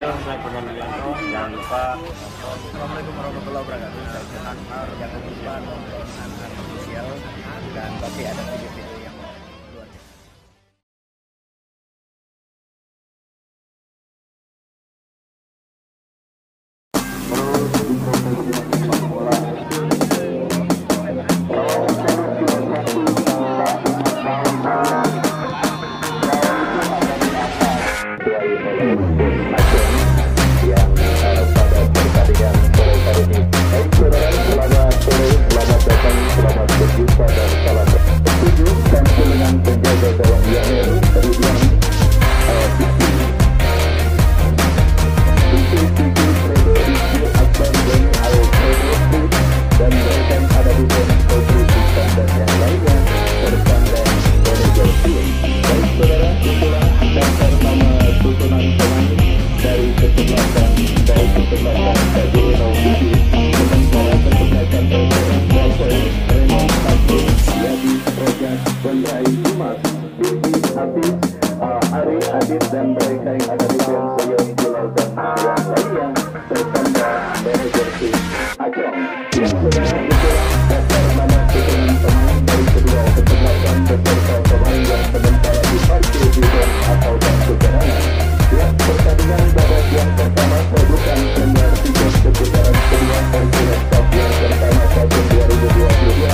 Saya Purnomo Yulianto, jangan lupa. Assalamualaikum warahmatullahi wabarakatuh. Saya Jonan Mar, jangan lupa nonton Anhar Official dan pasti ada video-video yang luar biasa. Dan mereka yang ada di band Soyon Julal dan yang lainnya bertanda manajer tim Acong yang sudah itulah dasar nama keterangan pemain dari kedua kesebelasan beserta pemain yang sementara diparkir di band atau band keterangan. Ya, pertandingan babak yang pertama produkan Premier tiket keputaran kedua Hercules Cup yang pertama tahun 2022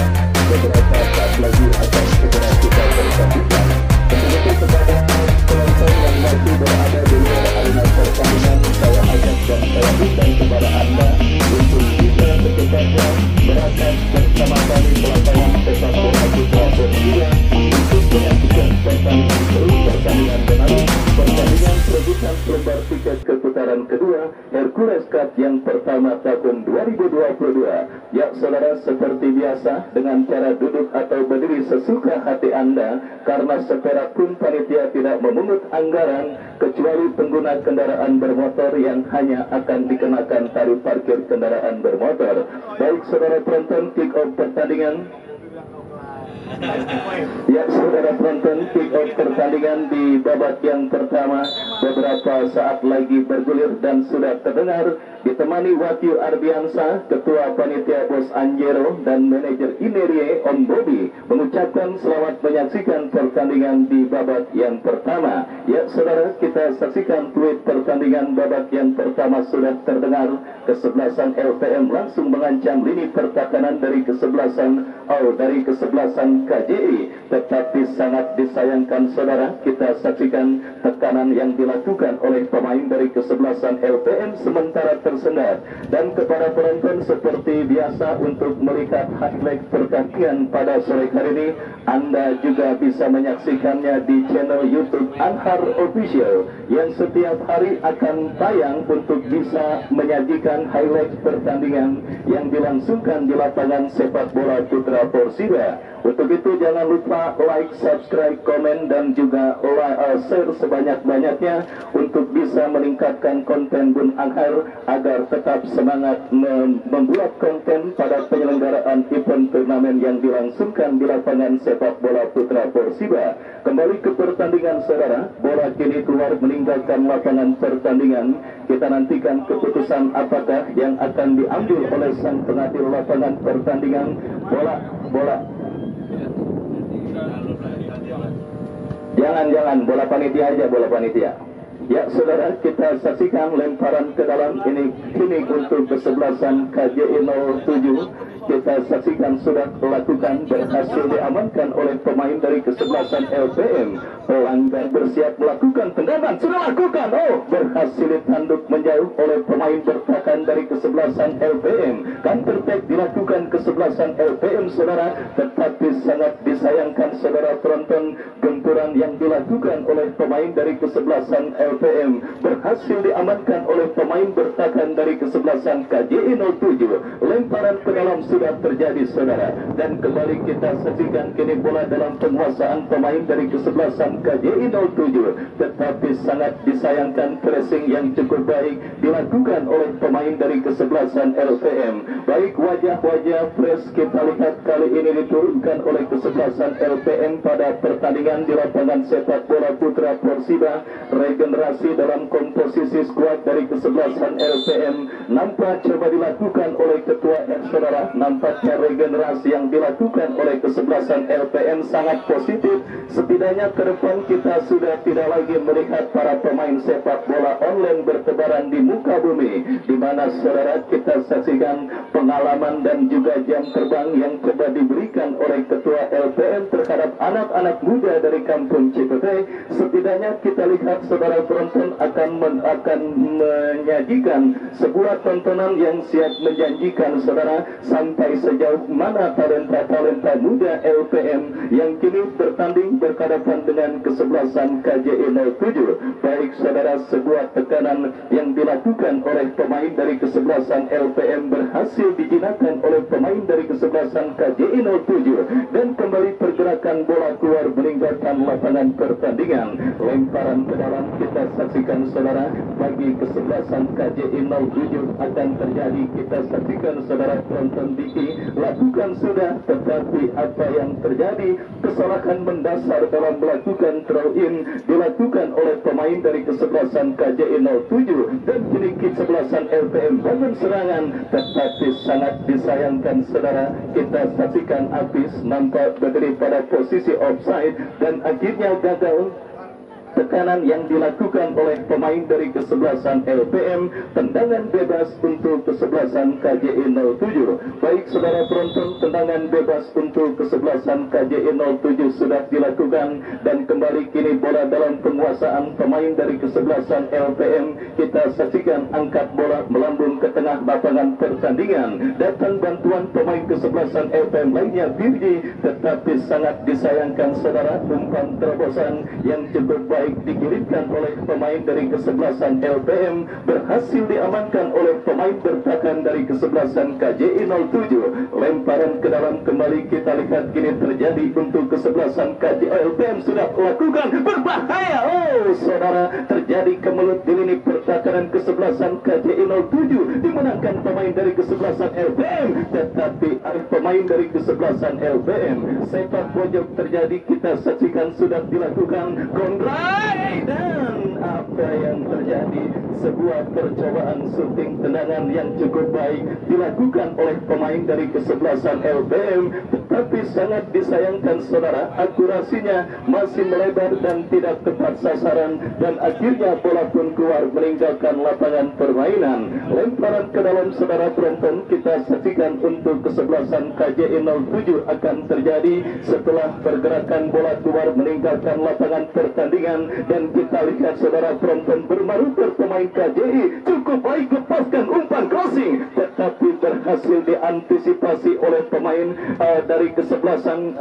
beberapa saat lagi akan segera kita pertandingkan. Untuk kepada penonton yang masih berada di luar arena pertandingan, saya ajak dan saya undang kepada Anda untuk bisa secepatnya berangkat bersama kami ke lapangan sepak bola putra Persija untuk menyaksikan pertandingan seru pertandingan menarik, pertandingan perebutan lembar tiket keputaran kedua Hercules Cup yang pertama tahun 2022. Ya saudara, seperti biasa dengan cara duduk atau berdiri sesuka hati Anda, karena seperak pun panitia tidak memungut anggaran kecuali pengguna kendaraan bermotor yang hanya akan dikenakan tarif parkir kendaraan bermotor. Baik saudara penonton, kick off pertandingan. Ya saudara penonton, kick off pertandingan di babak yang pertama beberapa saat lagi bergulir dan sudah terdengar ditemani Wahyu Ardiansa, Ketua Panitia Bos Anjero dan Manajer Inerie Om Bobi mengucapkan selamat menyaksikan pertandingan di babak yang pertama. Ya saudara, kita saksikan fluid pertandingan babak yang pertama sudah terdengar. Kesebelasan LPM langsung mengancam lini pertahanan dari kesebelasan KJI, tetapi sangat disayangkan saudara, kita saksikan tekanan yang dilakukan oleh pemain dari kesebelasan LPM sementara tersendat. Dan kepada penonton seperti biasa, untuk melihat highlight pertandingan pada sore hari ini, Anda juga bisa menyaksikannya di channel YouTube Anhar Official yang setiap hari akan tayang untuk bisa menyajikan highlight pertandingan yang dilangsungkan di lapangan sepak bola putra Persija. Untuk itu jangan lupa like, subscribe, komen dan juga share sebanyak-banyaknya untuk bisa meningkatkan konten Bun Anhar agar tetap semangat membuat konten pada penyelenggaraan event turnamen yang dilangsungkan di lapangan sepak bola putra Persija. Kembali ke pertandingan saudara, bola kini keluar meninggalkan lapangan pertandingan. Kita nantikan keputusan apakah yang akan diambil oleh sang pengadil lapangan pertandingan. Jangan bola panitia aja, bola panitia. Ya saudara, kita saksikan lemparan ke dalam ini untuk kesebelasan KJI 07. Kita saksikan sudah dilakukan, berhasil diamankan oleh pemain dari kesebelasan LPM. Pelanggan bersiap melakukan tendangan, sudah lakukan, berhasil ditanduk menjauh oleh pemain bertahan dari kesebelasan LPM. Counter-attack dilakukan kesebelasan LPM saudara, tetapi sangat disayangkan saudara penonton, gempuran yang dilakukan oleh pemain dari kesebelasan LPM berhasil diamankan oleh pemain bertahan dari kesebelasan KJI 07. Lemparan ke dalam sudah terjadi saudara, dan kembali kita saksikan kini bola dalam penguasaan pemain dari kesebelasan KJI 07, tetapi sangat disayangkan pressing yang cukup baik dilakukan oleh pemain dari kesebelasan LPM. Baik, wajah-wajah press kita lihat kali ini diturunkan oleh kesebelasan LPM pada pertandingan di lapangan sepak bola putra Persija. Regen regenerasi dalam komposisi skuad dari kesebelasan LPM nampak coba dilakukan oleh ketua saudara. Nampaknya regenerasi yang dilakukan oleh kesebelasan LPM sangat positif. Setidaknya ke depan kita sudah tidak lagi melihat para pemain sepak bola online bertebaran di muka bumi, di mana saudara kita saksikan pengalaman dan juga jam terbang yang coba diberikan oleh ketua LPM terhadap anak-anak muda dari kampung Cipete. Setidaknya kita lihat saudara penonton akan menyajikan sebuah tontonan yang siap menjanjikan saudara sampai sejauh mana talenta-talenta muda LPM yang kini bertanding berhadapan dengan kesebelasan KJI 07. Baik saudara, sebuah tekanan yang dilakukan oleh pemain dari kesebelasan LPM berhasil dijinakkan oleh pemain dari kesebelasan KJI 07 dan kembali pergerakan bola keluar meninggalkan lapangan pertandingan. Lemparan ke dalam kita saksikan saudara bagi kesebelasan KJI 07 akan terjadi. Kita saksikan saudara penonton Diki lakukan sudah, tetapi apa yang terjadi, kesalahan mendasar dalam melakukan throw in dilakukan oleh pemain dari kesebelasan KJI 07 dan kini kesebelasan LPM bangun serangan, tetapi sangat disayangkan saudara kita saksikan Apis nampak berdiri pada posisi offside dan akhirnya gagal. Tekanan yang dilakukan oleh pemain dari kesebelasan LPM, tendangan bebas untuk kesebelasan KJI 07. Baik saudara penonton, tendangan bebas untuk kesebelasan KJI 07 sudah dilakukan dan kembali kini bola dalam penguasaan pemain dari kesebelasan LPM. Kita saksikan angkat bola melambung ke tengah lapangan pertandingan. Datang bantuan pemain kesebelasan LPM lainnya Virgi, tetapi sangat disayangkan saudara umpan terobosan yang cukup baik dikirimkan oleh pemain dari kesebelasan LPM berhasil diamankan oleh pemain bertahan dari kesebelasan KJI 07. Lemparan ke dalam kembali kita lihat kini terjadi untuk kesebelasan KJI LPM sudah lakukan berbahaya. Oh saudara, terjadi kemelut di lini pertahanan kesebelasan KJI 07 dimenangkan pemain dari kesebelasan LPM, tetapi pemain dari kesebelasan LPM sepak pojok terjadi. Kita saksikan sudah dilakukan kontra dan apa yang terjadi, sebuah percobaan syuting tendangan yang cukup baik dilakukan oleh pemain dari kesebelasan LPM, tetapi sangat disayangkan saudara akurasinya masih melebar dan tidak tepat sasaran dan akhirnya bola pun keluar meninggalkan lapangan permainan. Lemparan ke dalam saudara penonton kita saksikan untuk kesebelasan KJI 07 akan terjadi setelah pergerakan bola keluar meninggalkan lapangan pertandingan. Dan kita lihat saudara penonton bermanuver pemain KJI cukup baik lepaskan umpan crossing, tetapi berhasil diantisipasi oleh pemain dari kesebelasan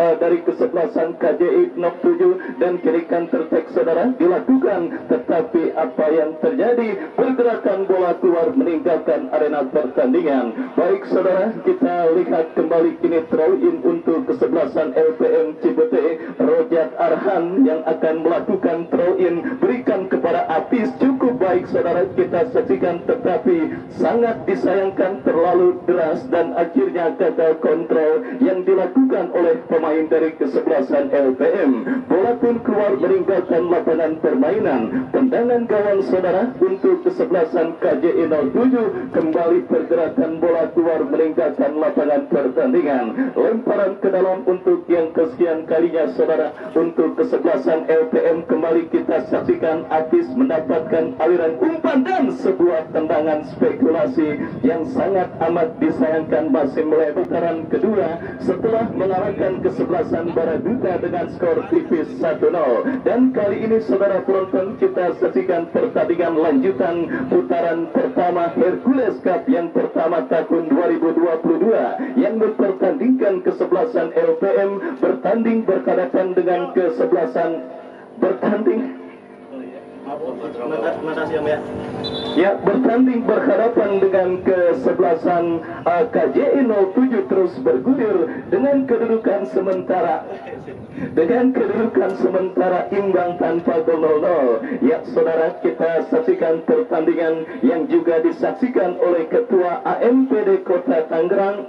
KJI 07 dan kiri counter attack saudara dilakukan, tetapi apa yang terjadi, pergerakan bola keluar meninggalkan arena pertandingan. Baik saudara, kita lihat kembali kini throw in untuk kesebelasan LPM Cipete. Rojak Arhan yang akan melakukan throw in berikan kepada Apis cukup baik saudara kita saksikan, tetapi sangat disayangkan terlalu deras dan akhirnya gagal kontrol yang dilakukan oleh pemain dari kesebelasan LPM. Bola pun keluar meninggalkan lapangan permainan. Tendangan gawang saudara untuk kesebelasan KJI 07, kembali pergerakan bola keluar meninggalkan lapangan pertandingan. Lemparan ke dalam untuk yang kesekian kalinya saudara untuk kesebelasan LPM, kembali kita saksikan Apis mendapatkan aliran umpan dan sebuah tendangan spekulasi yang sangat amat disayangkan masih melebar. Putaran kedua setelah mengalahkan kesebelasan Baraduta dengan skor tipis 1-0, dan kali ini saudara penonton kita saksikan pertandingan lanjutan putaran pertama Hercules Cup yang pertama tahun 2022 yang mempertandingkan kesebelasan LPM bertanding berhadapan dengan kesebelasan bertanding. Terima kasih Om ya. Ya, bertanding berhadapan dengan kesebelasan KJI 07 terus bergulir dengan kedudukan sementara imbang tanpa gol 0-0. Ya, saudara, kita saksikan pertandingan yang juga disaksikan oleh Ketua AMPD Kota Tangerang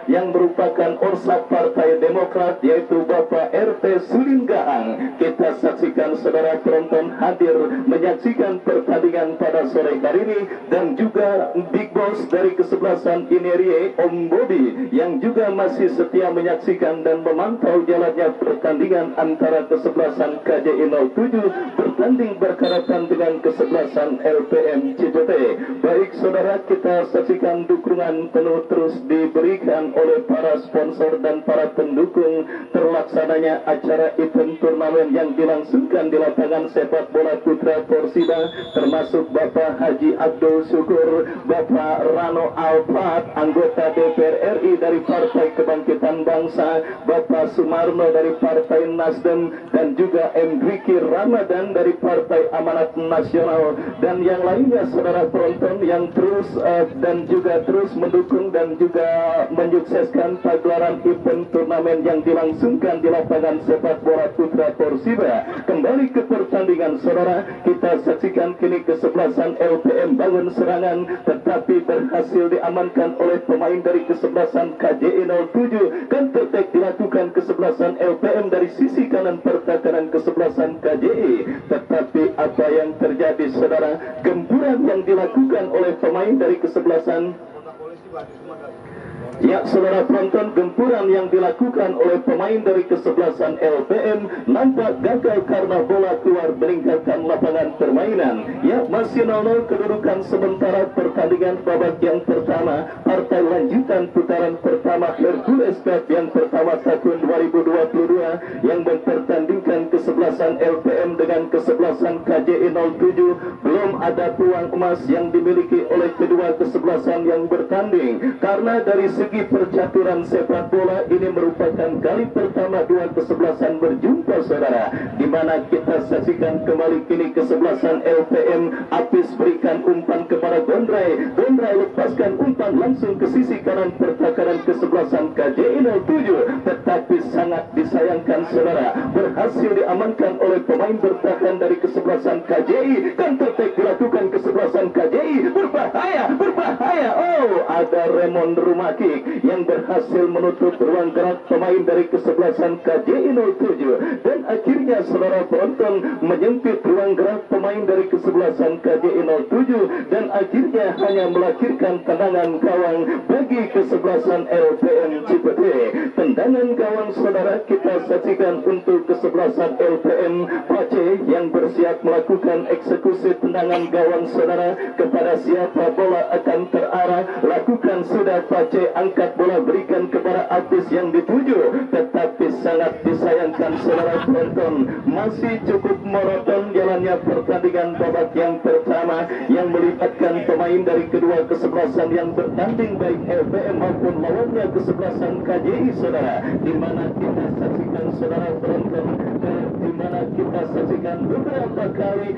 yang merupakan Orsak Partai Demokrat, yaitu Bapak RT Sulinggaang. Kita saksikan saudara penonton hadir menyaksikan pertandingan pada sore hari ini, dan juga Big Boss dari kesebelasan Inerie Om Bobby yang juga masih setia menyaksikan dan memantau jalannya pertandingan antara kesebelasan KJI 07 bertanding berhadapan dengan kesebelasan LPM Cipete. Baik saudara, kita saksikan dukungan penuh terus diberikan oleh para sponsor dan para pendukung terlaksananya acara event turnamen yang dilangsungkan di lapangan sepak bola putra Persida, termasuk Bapak Haji Abdul Syukur, Bapak Rano Alfat, anggota DPR RI dari Partai Kebangkitan Bangsa, Bapak Sumarno dari Partai Nasdem, dan juga M. Riki Ramadan dari Partai Amanat Nasional, dan yang lainnya saudara penonton yang terus dan juga terus mendukung dan juga menyukseskan pagelaran event turnamen yang dilangsungkan di lapangan sepak bola putra Persida. Kembali ke pertandingan saudara, kita saksikan kini kesebelasan LPM bangun serangan, tetapi berhasil diamankan oleh pemain dari kesebelasan KJI 07. Counter attack dilakukan kesebelasan LPM dari sisi kanan pertahanan kesebelasan KJI, tetapi apa yang terjadi saudara, gempuran yang dilakukan oleh pemain dari kesebelasan, ya saudara penonton, gempuran yang dilakukan oleh pemain dari kesebelasan LPM nampak gagal karena bola keluar meninggalkan lapangan permainan. Ya, masih 0-0 kedudukan sementara pertandingan babak yang pertama partai lanjutan putaran pertama Hercules Cup yang pertama tahun 2022 yang mempertandingkan kesebelasan LPM dengan kesebelasan KJI 07. Belum ada peluang emas yang dimiliki oleh kedua kesebelasan yang bertanding, karena dari segi percaturan sepak bola ini merupakan kali pertama dua kesebelasan berjumpa saudara, di mana kita saksikan kembali kini kesebelasan LPM. Apis berikan umpan kepada Gondrai, Gondrai lepaskan umpan langsung ke sisi kanan pertahanan kesebelasan KJI 07, tetapi sangat disayangkan saudara, berhasil diamankan oleh pemain bertahan dari kesebelasan KJI. Counter attack dilakukan kesebelasan KJI, berbahaya, oh ada Raymond Rumaki yang berhasil menutup ruang gerak pemain dari kesebelasan KJI 07, dan akhirnya saudara penonton menyempit ruang gerak pemain dari kesebelasan KJI 07, dan akhirnya hanya melahirkan tendangan gawang bagi kesebelasan LPM Cipete. Tendangan gawang saudara kita saksikan untuk kesebelasan LPM Pace yang bersiap melakukan eksekusi tendangan gawang saudara. Kepada siapa bola akan terarah, lakukan sudah Pace, angkat bola berikan kepada Apis yang dituju, tetapi sangat disayangkan saudara penonton, masih cukup monoton jalannya pertandingan babak yang pertama yang melibatkan pemain dari kedua kesebelasan yang bertanding baik LPM maupun lawannya kesebelasan KJI saudara, di mana kita saksikan saudara penonton, di mana kita saksikan beberapa kali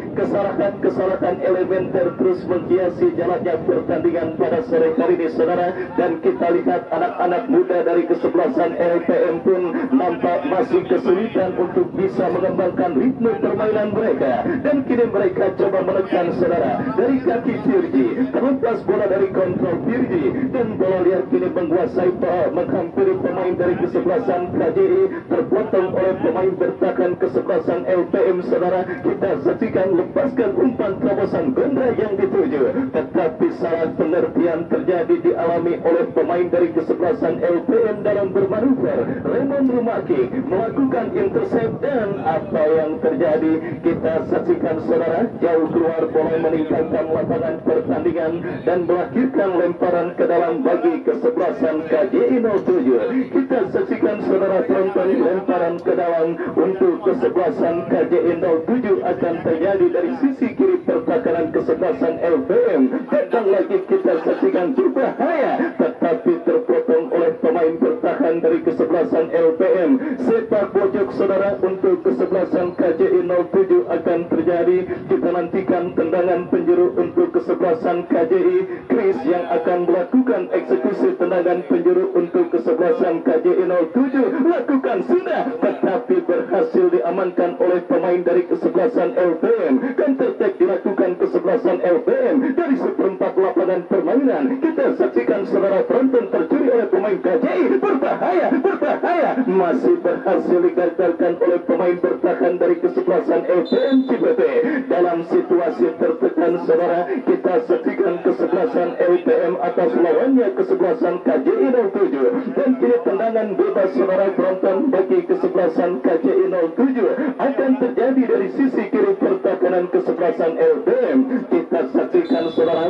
kesalahan elementer terus menghiasi jalannya pertandingan pada sore hari ini saudara, dan kita lihat anak-anak muda dari kesebelasan LPM pun nampak masih kesulitan untuk bisa mengembangkan ritme permainan mereka, dan kini mereka coba menekan saudara dari kaki Firji, terlepas bola dari kontrol Firji, dan bola liar kini menguasai menghampiri pemain dari kesebelasan KJI, terpotong oleh pemain bertahan kesebelasan LPM saudara. Kita saksikan lepaskan umpan terobosan Gondra yang dituju, tetapi salah pengertian terjadi dialami oleh pemain dari kesebelasan LPM dalam bermanuver. Raymond Rumaki melakukan intercept, dan apa yang terjadi kita saksikan saudara, jauh keluar bola meninggalkan lapangan pertandingan dan melahirkan lemparan ke dalam bagi kesebelasan KJI 07. Kita saksikan saudara penonton, lemparan ke dalam untuk kesebelasan KJI 07 akan terjadi dari sisi kiri pertahanan kesebelasan LPM. Datang lagi kita saksikan berbahaya, tetapi terpotong oleh pemain bertahan dari kesebelasan LPM. Sepak pojok saudara untuk kesebelasan KJI 07 akan terjadi. Kita nantikan tendangan penjuru untuk kesebelasan KJI. Chris yang akan melakukan eksekusi tendangan penjuru untuk kesebelasan KJI 07 lakukan sudah, tetapi berhasil diamankan oleh pemain dari kesebelasan LPM. Counter attack dilakukan kesebelasan LPM dari seperempat lapangan permainan. Kita saksikan saudara penonton tercuri oleh pemain KJI. Berbahaya, berbahaya, masih berhasil digagalkan oleh pemain bertahan dari kesebelasan LPM Cibete. Dalam situasi tertekan saudara, kita saksikan kesebelasan LPM atas lawannya kesebelasan KJI 07, dan kini tendangan bebas saudara penonton bagi kesebelasan KJI 07 akan terjadi dari sisi kiri pertahanan kesebelasan LPM. Kita saksikan saudara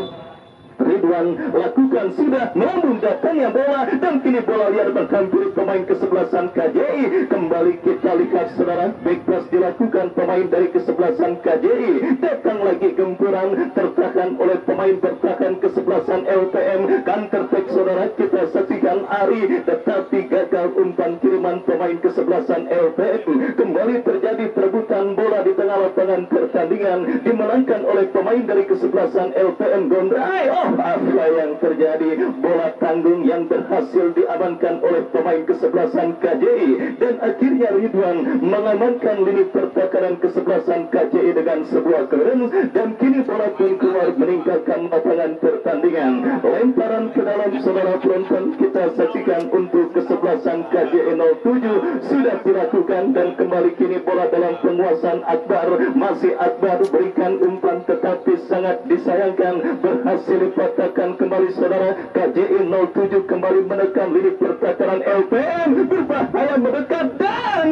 Ridwan lakukan sudah melambung datangnya bola, dan kini bola liar menghampiri pemain kesebelasan KJI. Kembali kita lihat saudara, back pass dilakukan pemain dari kesebelasan KJI. Datang lagi gempuran tertahan oleh pemain bertahan kesebelasan LPM. Counter attack saudara, kita saksikan Ari, tetapi gagal umpan kiriman pemain kesebelasan LPM. Kembali terjadi perebutan bola di tengah lapangan pertandingan, dimenangkan oleh pemain dari kesebelasan LPM Gondrai. Apa yang terjadi? Bola tanggung yang berhasil diamankan oleh pemain kesebelasan KJI, dan akhirnya Ridwan mengamankan lini pertahanan kesebelasan KJI dengan sebuah clearance, dan kini bola pun keluar meninggalkan lapangan pertandingan. Lemparan ke dalam saudara penonton, kita saksikan untuk kesebelasan KJI 07 sudah dilakukan, dan kembali kini bola dalam penguasaan Akbar. Masih Akbar berikan umpan, tetapi sangat disayangkan berhasil dipatahkan kembali saudara. KJI 07 kembali menekan lini pertahanan LPM. Berbahaya mendekat, dan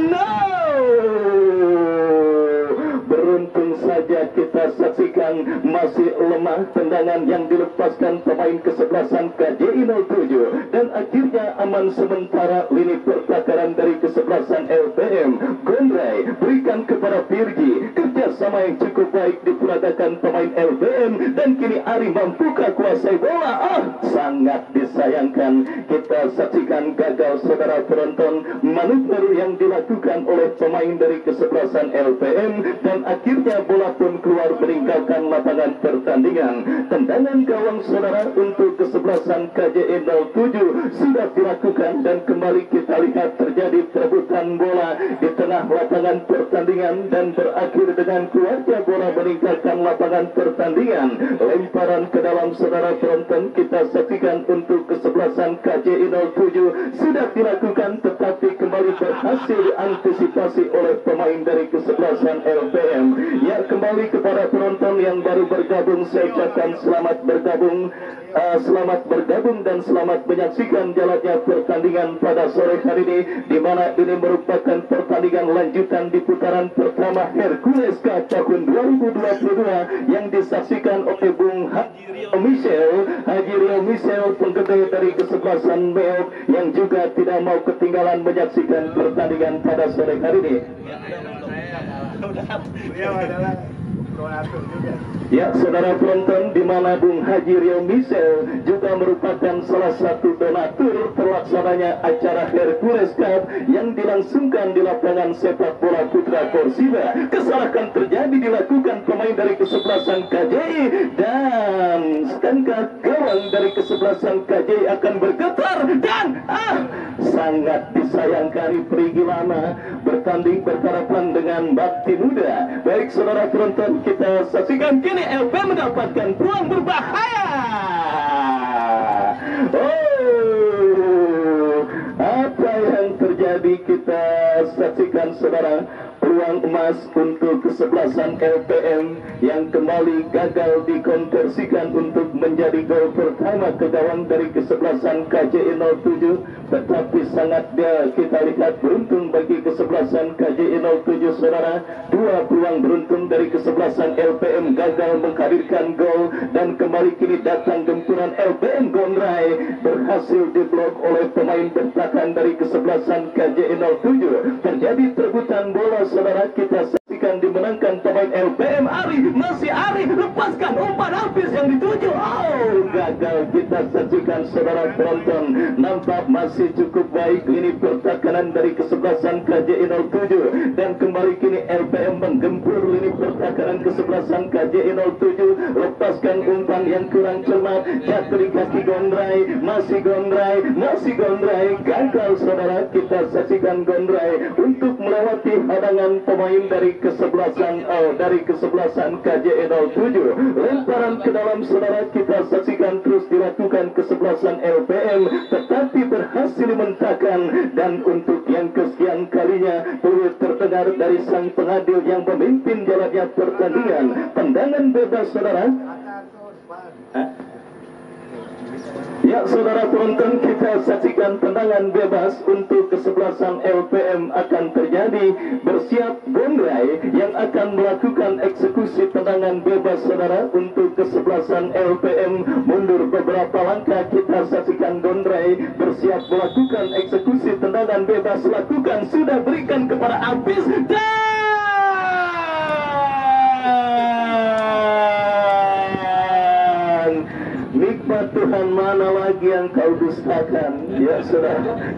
beruntung saja kita saksikan masih lemah tendangan yang dilepaskan pemain kesebelasan KJI 07, dan akhirnya aman sementara lini pertahanan dari kesebelasan LPM. Gondrai berikan kepada Virgi, kerjasama yang cukup baik diperagakan pemain LPM, dan kini Ari mampukah kuasai bola? Sangat disayangkan, kita saksikan gagal saudara penonton manuver yang dilakukan oleh pemain dari kesebelasan LPM, dan akhirnya bola pun keluar meninggalkan lapangan pertandingan. Tendangan gawang saudara untuk kesebelasan KJI 07 sudah dilakukan, dan kembali kita lihat terjadi perebutan bola di tengah lapangan pertandingan, dan berakhir dengan keluarnya bola meninggalkan lapangan pertandingan. Lemparan ke dalam saudara penonton, kita saksikan untuk kesebelasan KJI 07 sudah dilakukan, tetapi kembali berhasil diantisipasi oleh pemain dari kesebelasan LPM. Ya, kembali kepada penonton yang baru bergabung, saya ucapkan selamat bergabung, dan selamat menyaksikan jalannya pertandingan pada sore hari ini, di mana ini merupakan pertandingan lanjutan di putaran pertama Hercules Cup tahun 2022 yang disaksikan oleh Bung Haji Rio Michel, penggede dari kesebelasan Meok, yang juga tidak mau ketinggalan menyaksikan pertandingan pada sore hari ini. Ya, saudara penonton, di mana Bung Haji Rio Michel juga merupakan salah satu donatur terlaksananya acara Hercules Cup yang dilangsungkan di lapangan sepak bola Putra Korsiba. Kesalahan terjadi dilakukan pemain dari kesebelasan KJI, dan setengah gawang dari kesebelasan KJI akan bergetar, dan sangat disayangkan Perigi Lama bertanding berhadapan dengan Bakti Muda. Baik saudara penonton, kita saksikan kini LP mendapatkan peluang berbahaya. Apa yang terjadi? Kita saksikan saudara, peluang emas untuk kesebelasan LPM yang kembali gagal dikonversikan untuk menjadi gol pertama ke gawang dari kesebelasan KJI 07, tetapi sangat kita lihat beruntung bagi kesebelasan KJI 07 saudara. Dua peluang beruntung dari kesebelasan LPM gagal menghadirkan gol, dan kembali kini datang gempuran LPM Gondrai berhasil diblok oleh pemain bertahan dari kesebelasan KJI 07. Terjadi perebutan bola saudara, kita saksikan dimenangkan pemain LPM. Ari, masih Ari, lepaskan umpan habis yang dituju. gagal kita saksikan saudara penonton. Nampak masih cukup baik ini pertakanan dari kesebelasan KJI 07 dan kembali kini LPM menggempur lini pertakanan kesebelasan KJI 07. Lepaskan umpan yang kurang cermat, jatuh di kaki Gondrai, masih Gondrai, gagal saudara. Kita saksikan Gondrai untuk melewati hadangan pemain dari kesebelasan KJI 07. Lemparan ke dalam saudara kita saksikan terus dilakukan kesebelasan LPM, tetapi berhasil dimentahkan. Dan untuk yang kesekian kalinya peluit terdengar dari sang pengadil yang memimpin jalannya pertandingan. Tendangan bebas saudara. Ya saudara penonton, kita saksikan tendangan bebas untuk kesebelasan LPM akan terjadi. Bersiap Gondrai yang akan melakukan eksekusi tendangan bebas saudara untuk kesebelasan LPM. Mundur beberapa langkah, kita saksikan Gondrai bersiap melakukan eksekusi tendangan bebas. Lakukan, sudah berikan kepada Apis dan nikmat Tuhan, mana lagi yang kau dustakan ya saudara.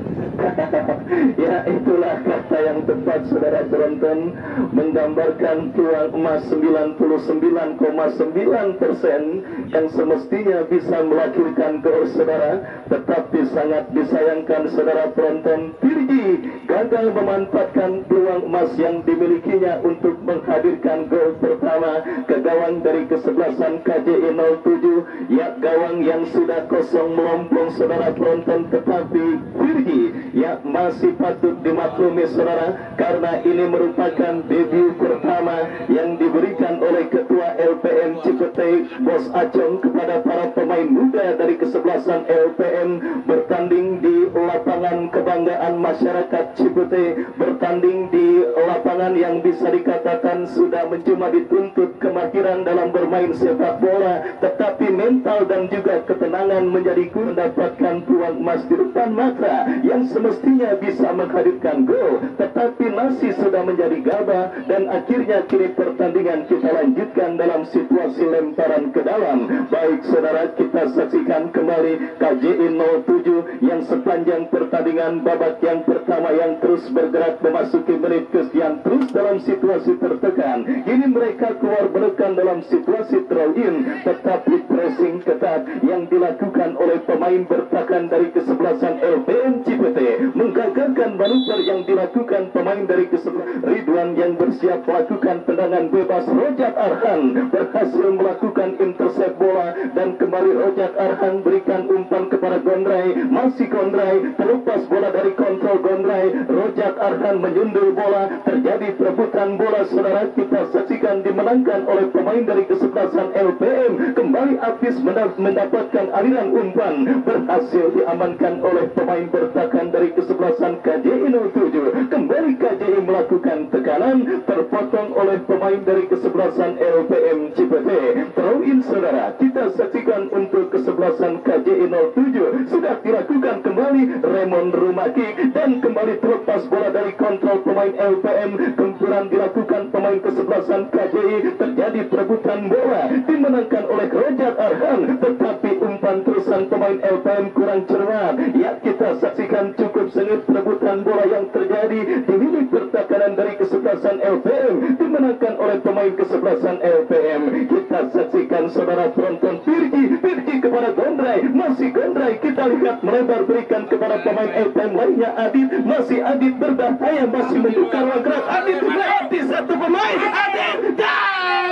Ya itulah kata yang tepat saudara penonton, menggambarkan peluang emas 99,9% yang semestinya bisa melahirkan gol saudara, tetapi sangat disayangkan saudara penonton, Pirji gagal memanfaatkan peluang emas yang dimilikinya untuk menghadirkan gol pertama ke gawang dari kesebelasan KJI 07. Ya gawang yang sudah kosong melompong saudara penonton, tetapi Pirji ya masih patut dimaklumi saudara, karena ini merupakan debut pertama yang diberikan oleh Ketua LPM Cipete Bos Acong kepada para pemain muda dari kesebelasan LPM, bertanding di lapangan kebanggaan masyarakat Cipete, bertanding di lapangan yang bisa dikatakan sudah cuma dituntut kemahiran dalam bermain sepak bola, tetapi mental dan juga ketenangan menjadi mendapatkan peluang emas di depan mata yang semestinya bisa menghadirkan gol, tetapi masih sudah menjadi gabah. Dan akhirnya kini pertandingan kita lanjutkan dalam situasi lemparan ke dalam. Baik saudara, kita saksikan kembali KJI 07 yang sepanjang pertandingan babak yang pertama yang terus bergerak memasuki menit kesekian terus dalam situasi tertekan. Ini mereka keluar menekan dalam situasi throw-in, tetapi pressing ketat yang dilakukan oleh pemain bertahan dari kesebelasan LPM Cipete menggagalkan manuver yang dilakukan pemain dari kesebelasan Ridwan yang bersiap melakukan tendangan bebas. Rojak Arhan berhasil melakukan intercept bola dan kembali Rojak Arhan berikan umpan kepada Gondrai, masih Gondrai, terlepas bola dari kontrol Gondrai. Rojak Arhan menyundul bola, terjadi perebutan bola saudara. Kita saksikan dimenangkan oleh pemain dari kesebelasan LPM. Kembali Apis mendapatkan aliran umpan, berhasil diamankan oleh pemain bertahan dari kesebelasan KJI 07. Kembali KJI melakukan tekanan, terpotong oleh pemain dari kesebelasan LPM Cipete. Throw-in saudara, kita saksikan untuk kesebelasan KJI 07 sudah dilakukan kembali Raymond Rumaki dan kembali terlepas bola dari kontrol pemain LPM. Gempuran dilakukan pemain kesebelasan KJI, terjadi perebutan bola dimenangkan oleh Rojak Arhan, tetapi umpan terusan pemain LPM kurang cermat. Ya kita saksikan cukup sengit perebutan bola yang terjadi di lini pertahanan dari kesebelasan LPM dimenangkan oleh pemain kesebelasan LPM. Kita saksikan saudara penonton, Pirji kepada Gondrai, masih Gondrai, kita lihat melebar berikan kepada pemain LPM lainnya. Adit, masih Adit berbahaya, masih membuka ruang gerak. Adit melewati satu pemain, Adit dan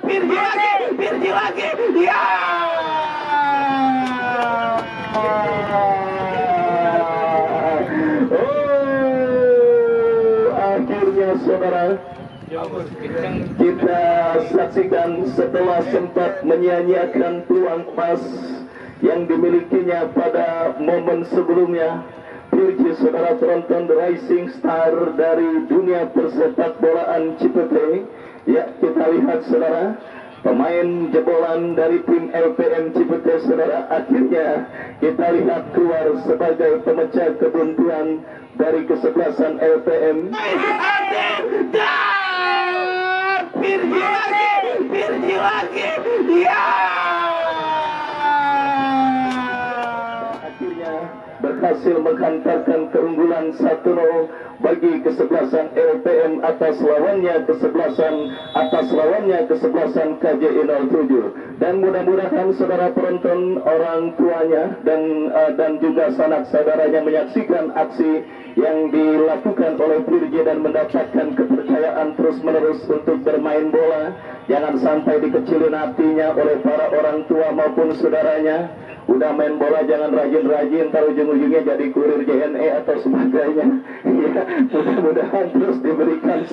Pirji lagi, ya. Akhirnya saudara, kita saksikan setelah sempat menyia-nyiakan peluang emas yang dimilikinya pada momen sebelumnya. Pirji saudara penonton, rising star dari dunia persepak bolaan Cipete. Ya kita lihat saudara, pemain jebolan dari tim LPM Cipete saudara, akhirnya kita lihat keluar sebagai pemecah kebuntuan dari kesebelasan LPM. Pirji lagi, ya. berhasil menghantarkan keunggulan 1-0 bagi kesebelasan LPM atas lawannya kesebelasan KJI 07. Dan mudah-mudahan saudara penonton, orang tuanya dan juga sanak saudaranya menyaksikan aksi yang dilakukan oleh Pirji dan mendapatkan kepercayaan terus-menerus untuk bermain bola. Jangan sampai dikecilin hatinya oleh para orang tua maupun saudaranya. Udah main bola jangan rajin-rajin, ntar ujung-ujungnya jadi kurir JNE atau sebagainya. Ya, mudah-mudahan terus diberikan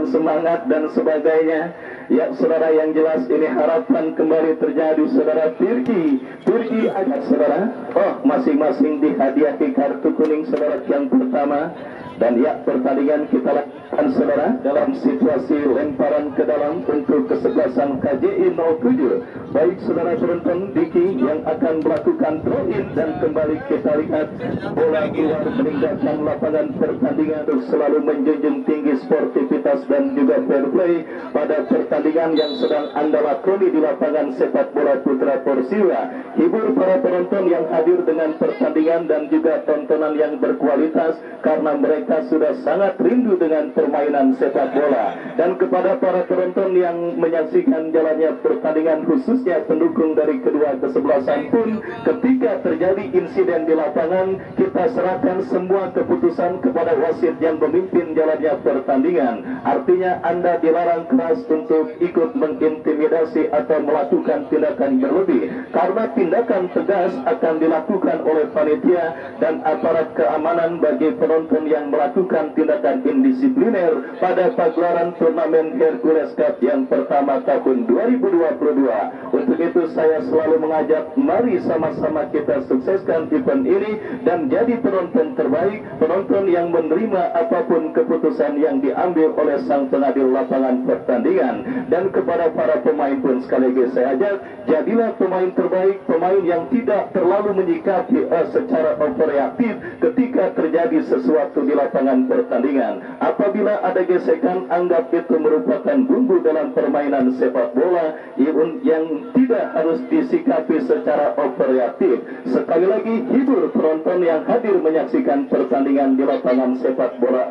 semangat, dan sebagainya. Ya, saudara, yang jelas ini harapan kembali terjadi, saudara. Pirji ajak saudara. Oh, masing-masing dihadiahi kartu kuning, saudara, yang pertama. Dan ya, pertandingan kita lakukan, saudara, dalam situasi lemparan ke dalam untuk kesebelasan KJI 07. Baik saudara penonton, Diki yang akan melakukan throw in, dan kembali kita lihat bola keluar meninggalkan lapangan pertandingan untuk selalu menjunjung tinggi sportivitas dan juga fair play pada pertandingan yang sedang Anda lakoni di lapangan sepak bola Putra Persiwa. Hibur para penonton yang hadir dengan pertandingan dan juga tontonan yang berkualitas, karena mereka sudah sangat rindu dengan permainan sepak bola. Dan kepada para penonton yang menyaksikan jalannya pertandingan, khususnya pendukung dari kedua kesebelasan pun, ketika terjadi insiden di lapangan, kita serahkan semua keputusan kepada wasit yang memimpin jalannya pertandingan. Artinya Anda dilarang keras untuk ikut mengintimidasi atau melakukan tindakan berlebih, karena tindakan tegas akan dilakukan oleh panitia dan aparat keamanan bagi penonton yang melakukan tindakan indisipliner pada pagelaran turnamen Hercules Cup yang pertama tahun 2022. Untuk itu saya selalu mengajak, mari sama-sama kita sukseskan event ini dan jadi penonton terbaik, penonton yang menerima apapun keputusan yang diambil oleh sang pengadil lapangan pertandingan. Dan kepada para pemain pun sekaligus saya ajak, jadilah pemain terbaik, pemain yang tidak terlalu menyikapi secara overreaktif ketika terjadi sesuatu di lapangan pertandingan. Apabila ada gesekan, anggap itu merupakan bumbu dalam permainan sepak bola yang tidak harus disikapi secara overreaktif. Sekali lagi, hibur penonton yang hadir menyaksikan pertandingan di lapangan sepak bola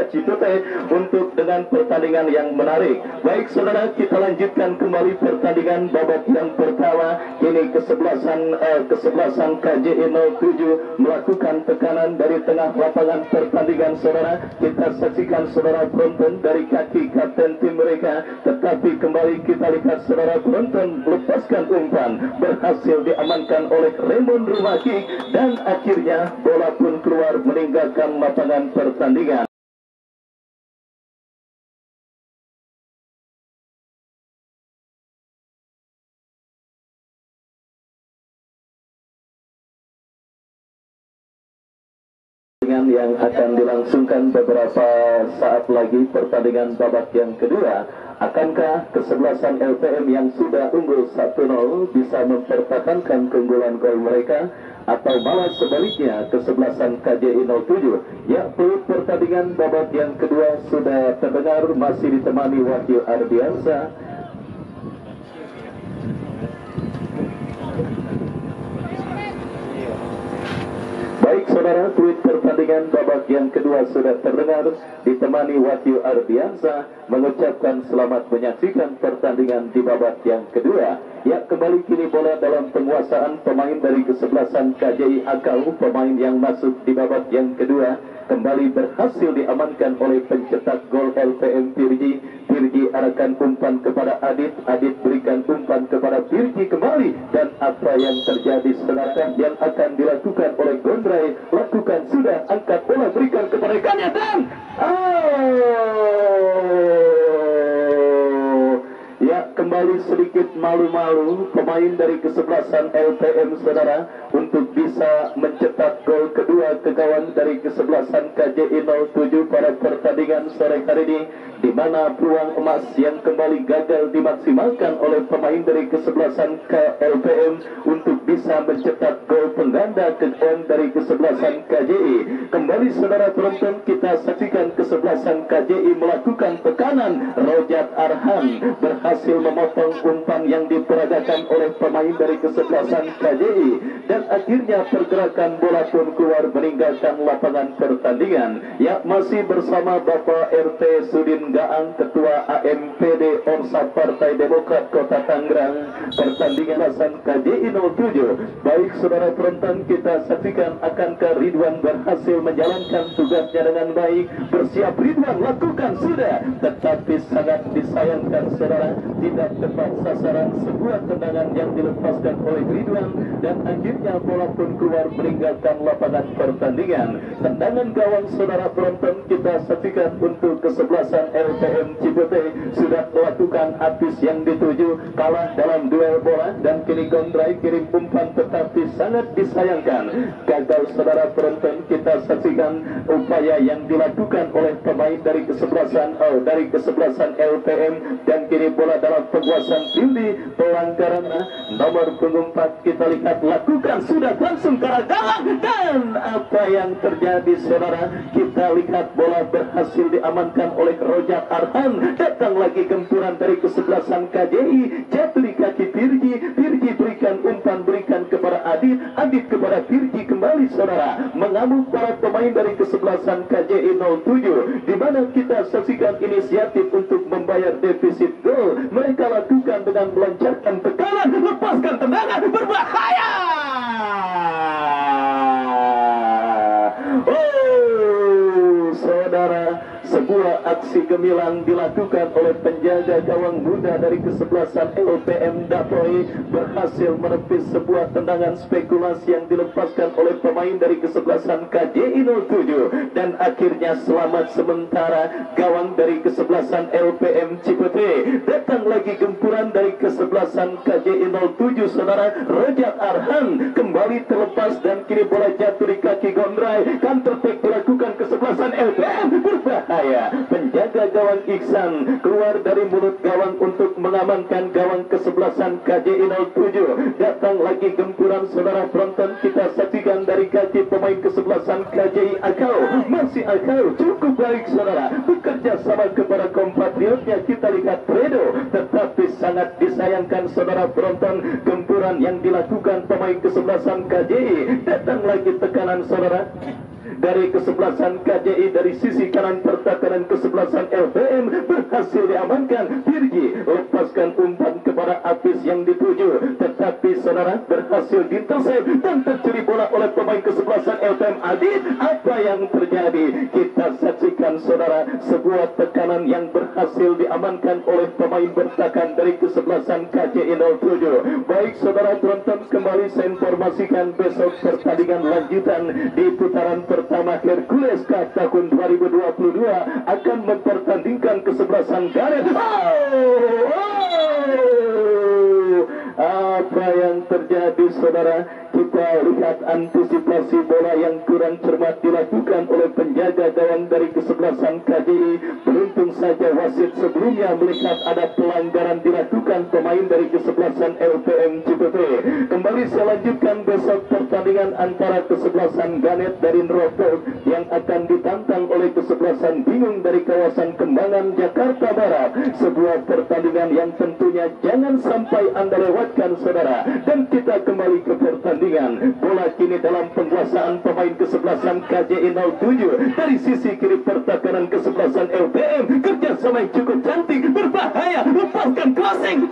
Cipete untuk dengan pertandingan yang menarik. Baik saudara, kita lanjutkan kembali pertandingan babak yang pertama. Ini kesebelasan KJI 07 melakukan tekanan dari tengah lapangan pertandingan, saudara. Kita saksikan saudara penonton dari kaki kapten tim mereka, tetapi kembali kita lihat saudara penonton lepaskan umpan, berhasil diamankan oleh Raymond Rumaki, dan akhirnya bola pun keluar meninggalkan lapangan pertandingan. Yang akan dilangsungkan beberapa saat lagi, pertandingan babak yang kedua. Akankah kesebelasan LPM yang sudah unggul 1-0 bisa mempertahankan keunggulan gol mereka, atau malah sebaliknya kesebelasan KJI 07? Ya, pertandingan babak yang kedua sudah terdengar, masih ditemani Wahyu Ardiansa. Baik saudara, tweet pertandingan babak yang kedua sudah terdengar, ditemani Wahyu Ardiansa mengucapkan selamat menyaksikan pertandingan di babak yang kedua. Ya, kembali kini bola dalam penguasaan pemain dari kesebelasan KJI Akau. Pemain yang masuk di babak yang kedua kembali berhasil diamankan oleh pencetak gol LPM Pirji. Pirji arahkan umpan kepada Adit, Adit berikan umpan kepada Pirji kembali, dan apa yang terjadi saudara yang akan dilakukan oleh Gondrai, lakukan sudah, angkat bola berikan kepada rekannya, dan ya, kembali sedikit malu-malu pemain dari kesebelasan LPM saudara untuk bisa mencetak gol kedua ke gawang dari kesebelasan KJI 07 pada pertandingan sore hari ini, di mana peluang emas yang kembali gagal dimaksimalkan oleh pemain dari kesebelasan KLPM untuk bisa mencetak gol pengganda ke gawang dari kesebelasan KJI. Kembali saudara penonton, kita saksikan kesebelasan KJI melakukan tekanan. Rojat Arhan berhasil memotong umpan yang diperagakan oleh pemain dari kesebelasan KJI, dan akhirnya pergerakan bola pun keluar meninggalkan lapangan pertandingan. Ya, masih bersama Bapak RT Sudin Gaang, Ketua AMPD Orsa Partai Demokrat Kota Tangerang. Pertandingan Hasan KJI 07. Baik saudara penonton, kita saksikan akankah Ridwan berhasil menjalankan tugasnya dengan baik. Bersiap Ridwan, lakukan sudah, tetapi sangat disayangkan saudara, tidak tepat sasaran sebuah tendangan yang dilepaskan oleh Ridwan, dan akhirnya bola pun keluar meninggalkan lapangan pertandingan. Tendangan gawang saudara penonton, kita saksikan untuk kesebelasan LPM Cipete sudah melakukan habis yang dituju, kalah dalam duel bola, dan kini Gondrai kirim umpan tetapi sangat disayangkan gagal saudara penonton. Kita saksikan upaya yang dilakukan oleh pemain dari kesebelasan LPM, dan kini bola dalam penguasaan Bildi. Pelanggaran nomor punggung 4 kita lihat lakukan sudah langsung ke arah gawang, dan apa yang terjadi saudara, kita lihat bola berhasil diamankan oleh Rojat Arhan. Datang lagi gempuran dari kesebelasan KJI, jatuh di kaki Virgi berikan umpan, berikan kepada Adit kepada Virgi kembali saudara, mengamuk para pemain dari kesebelasan KJI 07, di mana kita saksikan inisiatif untuk membayar defisit gol mereka lakukan dengan melancarkan tekanan, lepaskan tendangan berbahaya. Oh saudara, sebuah aksi gemilang dilakukan oleh penjaga gawang muda dari kesebelasan LPM Dapoi, berhasil menepis sebuah tendangan spekulasi yang dilepaskan oleh pemain dari kesebelasan KJI 07, dan akhirnya selamat sementara gawang dari kesebelasan LPM Cipete. Datang lagi gempuran dari kesebelasan KJI 07 saudara, Rojat Arhan kembali terlepas, dan kini bola jatuh di kaki Gondrai. Counter attack dilakukan kesebelasan LPM, berbahaya. Penjaga gawang Iksan keluar dari mulut gawang untuk mengamankan gawang kesebelasan KJI 07. Datang lagi gempuran saudara penonton, kita saksikan dari kaki pemain kesebelasan KJI Akau. Masih Akau cukup baik saudara, bekerja sama kepada kompatriotnya. Kita lihat Fredo, tetapi sangat disayangkan saudara penonton gempuran yang dilakukan pemain kesebelasan KJI. Datang lagi tekanan saudara dari kesebelasan KJI dari sisi kanan pertahanan kesebelasan LPM, berhasil diamankan. Virgi lepaskan umpan kepada Apis yang dituju, tetapi saudara berhasil diintersep dan tercuri bola oleh pemain kesebelasan LPM Adit. Apa yang terjadi? Kita saksikan saudara, sebuah tekanan yang berhasil diamankan oleh pemain bertahan dari kesebelasan KJI 07. Baik saudara penonton, kembali saya informasikan besok pertandingan lanjutan di putaran pertama Hercules Cup tahun 2022 akan mempertandingkan kesebelasan Gareth. Apa yang terjadi saudara? Kita lihat antisipasi bola yang kurang cermat dilakukan oleh penjaga gawang dari kesebelasan KJI. Beruntung saja wasit sebelumnya melihat ada pelanggaran dilakukan pemain dari kesebelasan LPM Cipete. Kembali saya lanjutkan besok pertandingan antara kesebelasan Ganet dari Neropok yang akan ditantang oleh kesebelasan Bingung dari kawasan Kembangan Jakarta Barat. Sebuah pertandingan yang tentunya jangan sampai anda lewatkan saudara. Dan kita kembali ke pertandingan. Bola kini dalam penguasaan pemain kesebelasan KJI 07. Dari sisi kiri pertahanan kesebelasan LPM, kerjasama yang cukup cantik, berbahaya, lepaskan crossing,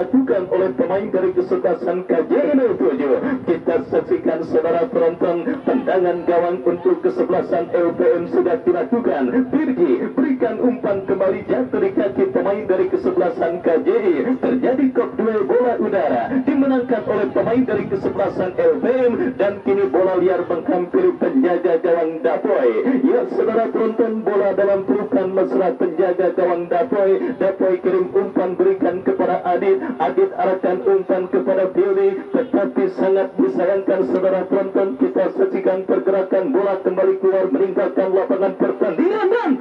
dilakukan oleh pemain dari kesebelasan KJI 07. Kita saksikan saudara penonton, tendangan gawang untuk kesebelasan LPM sudah dilakukan. Virgi berikan umpan kembali, jatuh di kaki pemain dari kesebelasan KJI. Terjadi kok duel bola udara, dimenangkan oleh pemain dari kesebelasan LPM, dan kini bola liar menghampiri penjaga gawang Dapoi. Ya saudara penonton, bola dalam pelukan mesra penjaga gawang Dapoi. Dapoi kirim umpan, berikan kepada kepada Adit arahkan umpan kepada Billy, tetapi sangat disayangkan saudara penonton. Kita saksikan pergerakan bola kembali keluar meninggalkan lapangan pertandingan dan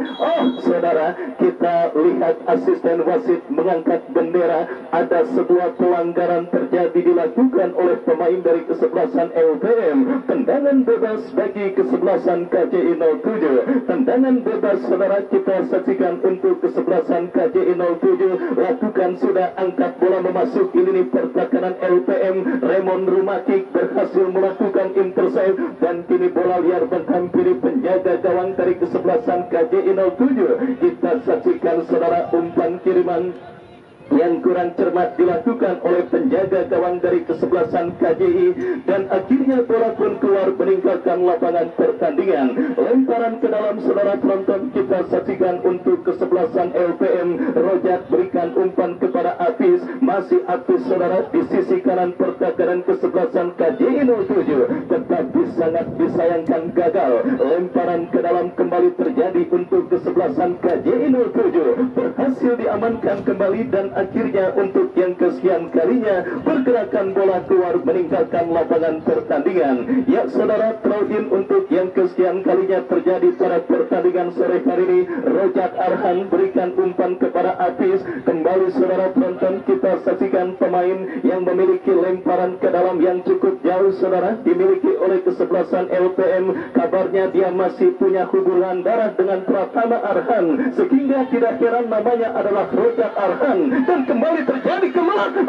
saudara, kita lihat asisten wasit mengangkat bendera. Ada sebuah pelanggaran terjadi dilakukan oleh pemain dari kesebelasan LPM. Tendangan bebas bagi kesebelasan KJI 07. Tendangan bebas saudara kita saksikan untuk kesebelasan KJI 07. Lakukan sudah angkat bola memasuki lini pertahanan LPM. Raymond Rumakik berhasil melakukan intercept dan kini bola liar menghampiri penjaga gawang dari kesebelasan KJI 07. Kita saksikan saudara umpan kiriman yang kurang cermat dilakukan oleh penjaga gawang dari kesebelasan KJI dan akhirnya bola pun keluar meninggalkan lapangan pertandingan. Lemparan ke dalam saudara penonton kita saksikan untuk kesebelasan LPM. Rojak berikan umpan kepada Apis, masih Apis saudara di sisi kanan pertahanan kesebelasan KJI 07, tetapi sangat disayangkan gagal. Lemparan ke dalam kembali terjadi untuk kesebelasan KJI 07, berhasil diamankan kembali dan akhirnya untuk yang kesekian kalinya pergerakan bola keluar meninggalkan lapangan pertandingan. Ya saudara, throw in untuk yang kesekian kalinya terjadi pada pertandingan sore hari ini. Rojak Arhan berikan umpan kepada Apis. Kembali saudara penonton kita saksikan pemain yang memiliki lemparan ke dalam yang cukup jauh saudara dimiliki oleh kesebelasan LPM. Kabarnya dia masih punya hubungan darah dengan Pratama Arhan sehingga tidak heran namanya adalah Rojak Arhan. Dan kembali terjadi kemenangan.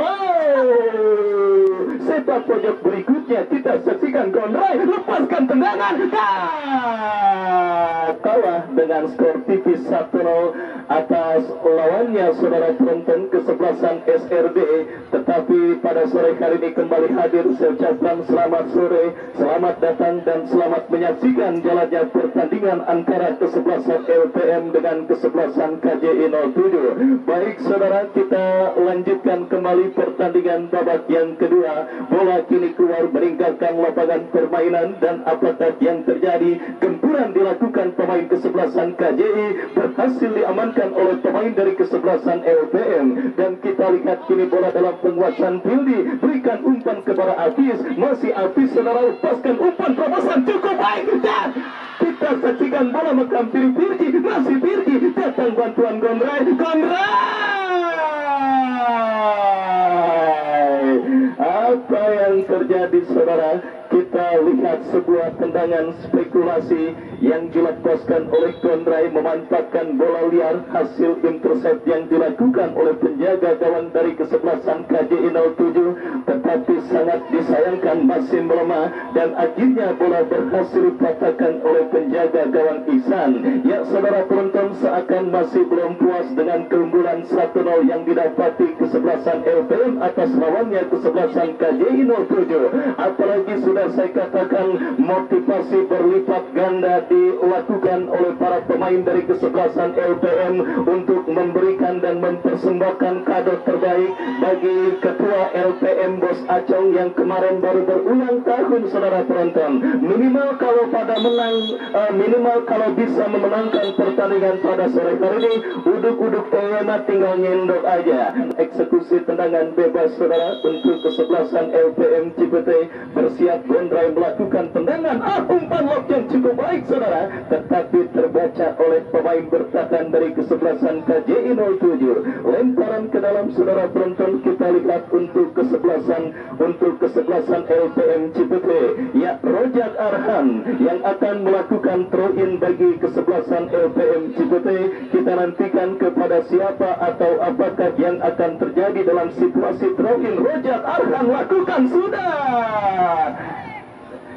Sepak pojok berikutnya kita saksikan Gondrai lepaskan tendangan. Kalah dengan skor tipis 1-0 atas lawannya saudara penonton kesebelasan SRB. Tetapi pada sore hari ini kembali hadir sejalan selamat sore, selamat datang dan selamat menyaksikan jalannya pertandingan antara kesebelasan LPM dengan kesebelasan KJI 07. Baik saudara, kita lanjutkan kembali pertandingan babak yang kedua. Bola kini keluar meninggalkan lapangan permainan dan apakah yang terjadi? Gempuran dilakukan pemain kesebelasan KJI, berhasil diamankan oleh pemain dari kesebelasan LPM dan kita lihat kini bola dalam penguasaan Bildi, berikan umpan kepada Apis, masih Apis saudara lepaskan umpan terobosan cukup baik dan kita saksikan bola menghampiri Birgi, masih Birgi datang bantuan Gondrai. Apa yang terjadi saudara? Kita lihat sebuah tendangan spekulasi yang dilepaskan oleh Gondrai memanfaatkan bola liar hasil intercept yang dilakukan oleh penjaga gawang dari kesebelasan KJI 07, tetapi sangat disayangkan masih melemah dan akhirnya bola berhasil dipatahkan oleh penjaga gawang Ihsan. Ya saudara penonton, seakan masih belum puas dengan keunggulan 1-0 yang didapati kesebelasan LPM atas lawannya kesebelasan KJI 07, apalagi sudah saya katakan motivasi berlipat ganda dilakukan oleh para pemain dari kesebelasan LPM untuk memberikan dan mempersembahkan kado terbaik bagi ketua LPM Bos Acong yang kemarin baru berulang tahun saudara penonton. Minimal kalau bisa memenangkan pertandingan pada sore hari ini, uduk-uduk enak tinggal nyendok aja. Eksekusi tendangan bebas saudara untuk kesebelasan LPM Cipete, bersiap Gondrai melakukan tendangan. Umpan lock yang cukup baik saudara, tetapi terbaca oleh pemain bertahan dari kesebelasan KJI 07. Lemparan ke dalam saudara penonton, kita lihat untuk kesebelasan LPM Cipete. Ya, Rojak Arhan yang akan melakukan throw in bagi kesebelasan LPM Cipete. Kita nantikan kepada siapa atau apakah yang akan terjadi dalam situasi throw in. Rojak Arhan lakukan sudah.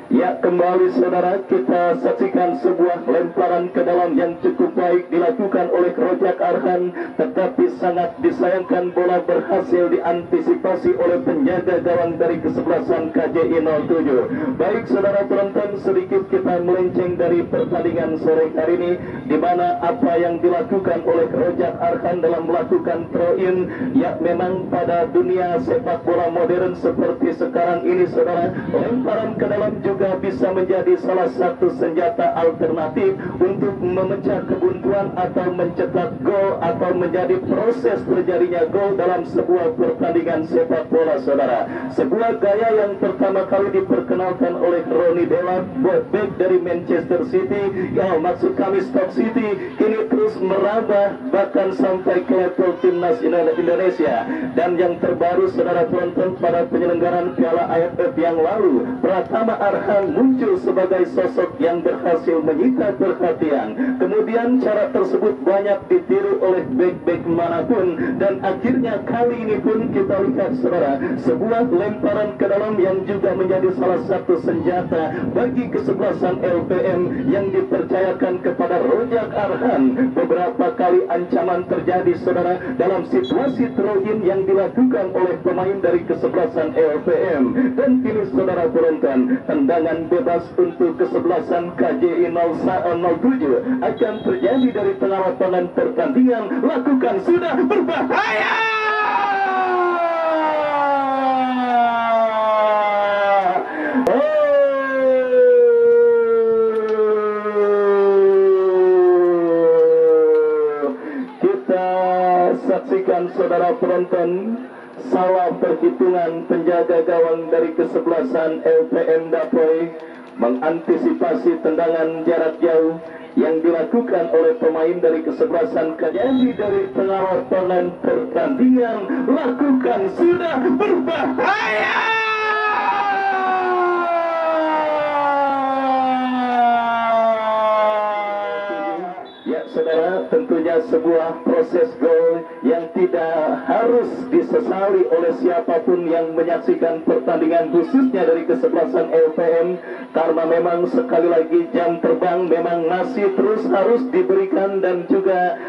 Ya, kembali saudara kita saksikan sebuah lemparan ke dalam yang cukup baik dilakukan oleh Rojak Arhan, tetapi sangat disayangkan bola berhasil diantisipasi oleh penjaga gawang dari kesebelasan KJI 07. Baik saudara penonton, sedikit kita melenceng dari pertandingan sore hari ini, di mana apa yang dilakukan oleh Rojak Arhan dalam melakukan throw in. Ya, memang pada dunia sepak bola modern seperti sekarang ini saudara, lemparan ke dalam juga semoga bisa menjadi salah satu senjata alternatif untuk memecah kebuntuan atau mencetak gol atau menjadi proses terjadinya gol dalam sebuah pertandingan sepak bola, saudara. Sebuah gaya yang pertama kali diperkenalkan oleh Ronnie Deila, back dari Manchester City, maksud kami Stoke City, kini terus merambah bahkan sampai ke level timnas Indonesia. Dan yang terbaru, saudara penonton, pada penyelenggaraan Piala AFF yang lalu, Pratama Arhan muncul sebagai sosok yang berhasil menyita perhatian. Kemudian cara tersebut banyak ditiru oleh bek-bek manapun, dan akhirnya kali ini pun kita lihat, saudara, sebuah lemparan ke dalam yang juga menjadi salah satu senjata bagi kesebelasan LPM yang dipercayakan kepada Rojak Arhan. Beberapa kali ancaman terjadi, saudara, dalam situasi throw-in yang dilakukan oleh pemain dari kesebelasan LPM. Dan pilih, saudara penonton, tendangan bebas untuk kesebelasan KJI 07 akan terjadi dari tengah lapangan pertandingan. Lakukan, sudah berbahaya. Kita saksikan, saudara penonton, salah perhitungan penjaga gawang dari kesebelasan LPM Dapoy mengantisipasi tendangan jarak jauh yang dilakukan oleh pemain dari kesebelasan KJI dari tengah lapangan pertandingan. Lakukan, sudah berbahaya. Saudara, tentunya sebuah proses gol yang tidak harus disesali oleh siapapun yang menyaksikan pertandingan, khususnya dari kesebelasan LPM, karena memang sekali lagi jam terbang memang masih terus harus diberikan dan juga